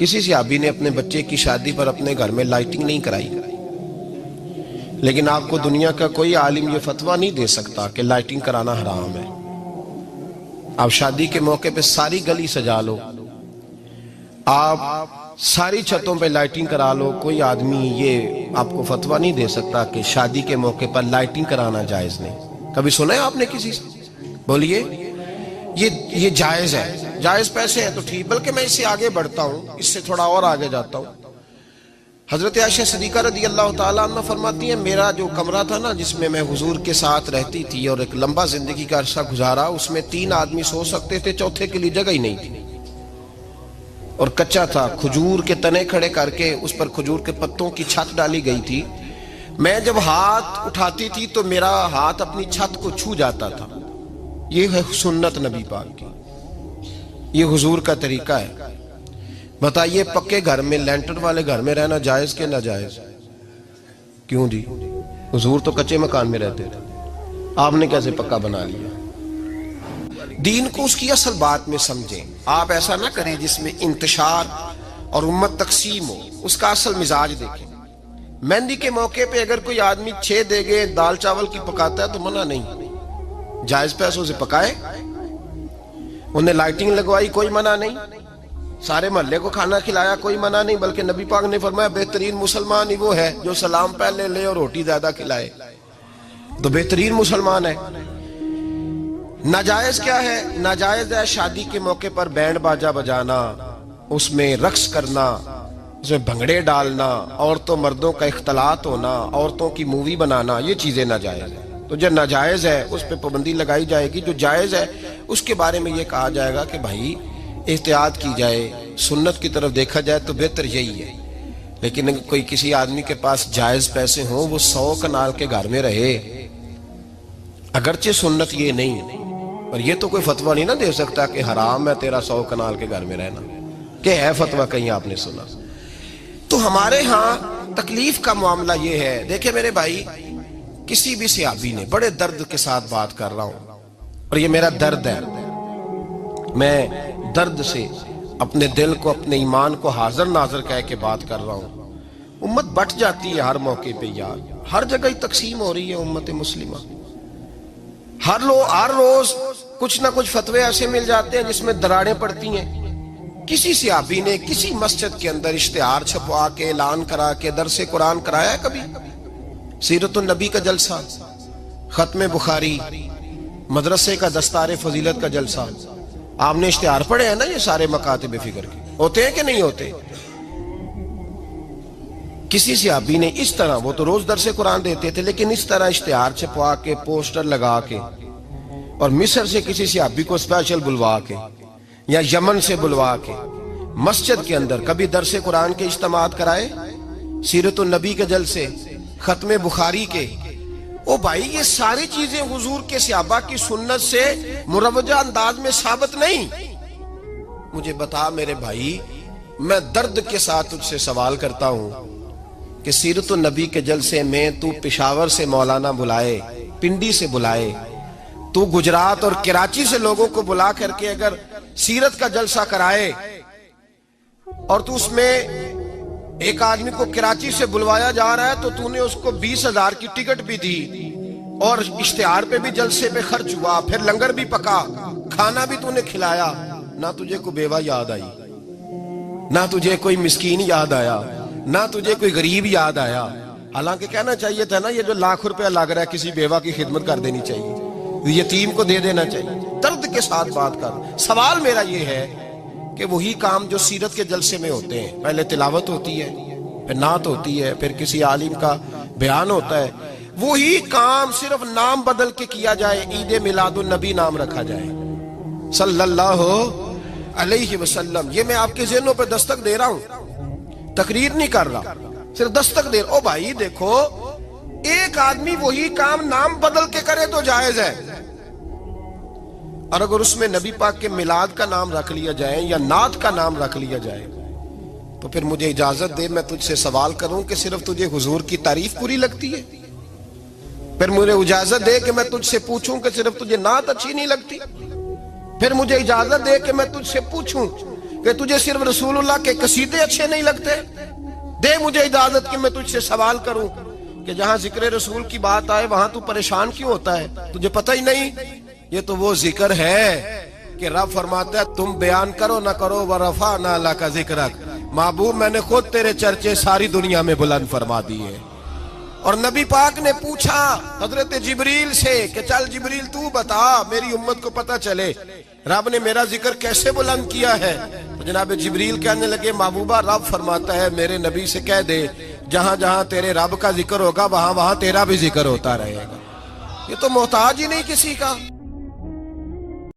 किसी सहाबी ने अपने बच्चे की शादी पर अपने घर में लाइटिंग नहीं कराई, लेकिन आपको दुनिया का कोई आलिम ये फतवा नहीं दे सकता कि लाइटिंग कराना हराम है। आप शादी के मौके पे सारी गली सजा लो, आप सारी छतों पे लाइटिंग करा लो, कोई आदमी ये आपको फतवा नहीं दे सकता कि शादी के मौके पर लाइटिंग कराना जायज नहीं। कभी सुना है आपने किसी से? बोलिए, ये जायज है, जायज पैसे हैं तो ठीक। बल्कि मैं इससे आगे बढ़ता हूं, इससे थोड़ा और आगे जाता हूं। हजरत आयशा सिद्दीका रज़ी अल्लाह ताला अन्हा फरमाती है, मेरा जो कमरा था ना जिसमें मैं हुजूर के साथ रहती थी और एक लंबा जिंदगी का अरसा गुजारा, उसमें 3 आदमी सो सकते थे, चौथे के लिए जगह ही नहीं थी और कच्चा था। खजूर के तने खड़े करके उस पर खजूर के पत्तों की छत डाली गई थी। मैं जब हाथ उठाती थी तो मेरा हाथ अपनी छत को छू जाता था। ये है सुन्नत नबी पाक की, ये हुजूर का तरीका है। बताइए, पक्के घर में, लेंटर वाले घर में रहना जायज के ना जायज? क्यों जी, हुजूर तो कच्चे मकान में रहते थे, आपने कैसे पक्का बना लिया? दीन को उसकी असल बात में समझें। आप ऐसा ना करें जिसमें इंतशार और उम्मत तकसीम हो, उसका असल मिजाज देखें। मेहंदी के मौके पे अगर कोई आदमी 6 देगे दाल चावल की पकाता है तो मना नहीं, जायज पैसों से पकाए। उन्हें लाइटिंग लगवाई, कोई मना नहीं। सारे मोहल्ले को खाना खिलाया, कोई मना नहीं। बल्कि नबी पाक ने फरमाया, बेहतरीन मुसलमान ही वो है जो सलाम पहले ले और रोटी ज्यादा खिलाए, तो बेहतरीन मुसलमान है। नाजायज क्या है? नाजायज है शादी के मौके पर बैंड बाजा बजाना, उसमें रक्स करना, उसमें भंगड़े डालना, औरतों मर्दों का इख्तलात होना, औरतों की मूवी बनाना, ये चीजें नाजायज है। तो जो नाजायज है उस पर पाबंदी लगाई जाएगी, जो जायज है उसके बारे में ये कहा जाएगा कि भाई एहतियात की जाए, सुन्नत की तरफ देखा जाए तो बेहतर यही है। लेकिन अगर कोई किसी आदमी के पास जायज पैसे हों, वो 100 कनाल के घर में रहे, अगरचे सुन्नत ये नहीं, पर ये तो कोई फतवा नहीं ना दे सकता कि हराम है तेरा 100 कनाल के घर में रहना। क्या है फतवा कहीं आपने सुना? तो हमारे यहाँ तकलीफ का मामला ये है। देखे मेरे भाई, किसी भी सहाबी ने, बड़े दर्द के साथ बात कर रहा हूं और ये मेरा दर्द है, मैं दर्द से अपने दिल को, अपने ईमान को हाजिर नाजर कह के बात कर रहा हूं। उम्मत बट जाती है हर मौके पे यार, हर जगह ही तकसीम हो रही है उम्मत मुस्लिमा। हर रोज कुछ ना कुछ फतवे ऐसे मिल जाते हैं जिसमें दरारें पड़ती हैं। किसी सहाबी ने किसी मस्जिद के अंदर इश्तिहार छपवा के, ऐलान करा के दरसे कुरान कराया है कभी? सीरतुन नबी का जलसा, खत्म बुखारी, मदरसे का दस्तार फजीलत का जलसा, आपने इश्तिहार पढ़े हैं ना? ये सारे मकातिब फिक्र के होते हैं कि नहीं होते? किसी सहाबी ने इस तरह, वो तो रोज दरसे कुरान देते थे, लेकिन इस तरह इश्तिहार छपवा के, पोस्टर लगा के, और मिस्र से किसी सहाबी को स्पेशल बुलवा के या यमन से बुलवा के मस्जिद के अंदर कभी दरसे कुरान के इज्तिमात कराए, सीरतुन नबी के जलसे, खत्म बुखारी के? ओ भाई, ये सारी चीजें हुजूर के सहाबा की सुन्नत से मुरवजा अंदाज में साबित नहीं। मुझे बता मेरे भाई, मैं दर्द के साथ तुझसे सवाल करता हूं कि सीरतुन नबी के जलसे में तू पेशावर से मौलाना बुलाए, पिंडी से बुलाए, तू गुजरात और कराची से लोगों को बुला करके अगर सीरत का जलसा कराए और तू उसमें एक आदमी को कराची से बुलवाया जा रहा है तो तूने उसको 20,000 की टिकट भी दी और इश्तिहार पे भी जलसे पे खर्च हुआ, फिर लंगर भी पका, खाना भी तूने खिलाया, ना तुझे कोई बेवा याद आई, ना तुझे कोई मिस्कीन याद आया, ना तुझे कोई गरीब याद आया? हालांकि कहना चाहिए था ना, ये जो लाख रुपया लग रहा है किसी बेवा की खिदमत कर देनी चाहिए, यतीम को दे देना चाहिए। दर्द के साथ बात कर। सवाल मेरा ये है कि वही काम जो सीरत के जलसे में होते हैं, पहले तिलावत होती है, फिर नात होती है, फिर किसी आलिम का बयान होता है, वही काम सिर्फ नाम बदल के किया जाए, ईद मिलादुन नबी नाम रखा जाए, सल्लल्लाहु अलैहि वसल्लम। ये मैं आपके ज़हनों पे दस्तक दे रहा हूं, तकरीर नहीं कर रहा, सिर्फ दस्तक दे रहा। ओ भाई देखो, एक आदमी वही काम नाम बदल के करे तो जायज है, और अगर उसमें नबी पाक के मिलाद का नाम रख लिया जाए या नात का नाम रख लिया जाए तो फिर मुझे इजाजत दे, मैं तुझसे सवाल करूं कि सिर्फ तुझे हुजूर की तारीफ पूरी लगती है? फिर मुझे इजाजत दे कि मैं तुझसे पूछूं कि सिर्फ तुझे नात अच्छी नहीं लगती? फिर मुझे इजाजत दे कि मैं तुझसे पूछूं कि तुझे सिर्फ रसूलुल्लाह के कसीदे अच्छे नहीं लगते? दे मुझे इजाजत कि मैं तुझसे सवाल करूं कि जहां जिक्र रसूल की बात आए वहां तू परेशान क्यों होता है? तुझे पता ही नहीं ये तो वो जिक्र है कि रब फरमाता है तुम बयान करो ना करो व रफा ना ला का जिक्र। महबूब मैंने खुद तेरे चर्चे सारी दुनिया में बुलंद फरमा दिए। और नबी पाक ने पूछा हजरत जिब्रील से कि चल जिब्रील तू बता मेरी उम्मत को पता चले रब ने मेरा जिक्र कैसे बुलंद किया है। तो जनाब जिब्रील कहने लगे महबूबा रब फरमाता है मेरे नबी से कह दे जहां जहां तेरे रब का जिक्र होगा वहां वहां तेरा भी जिक्र होता रहेगा। ये तो मोहताज ही नहीं किसी का।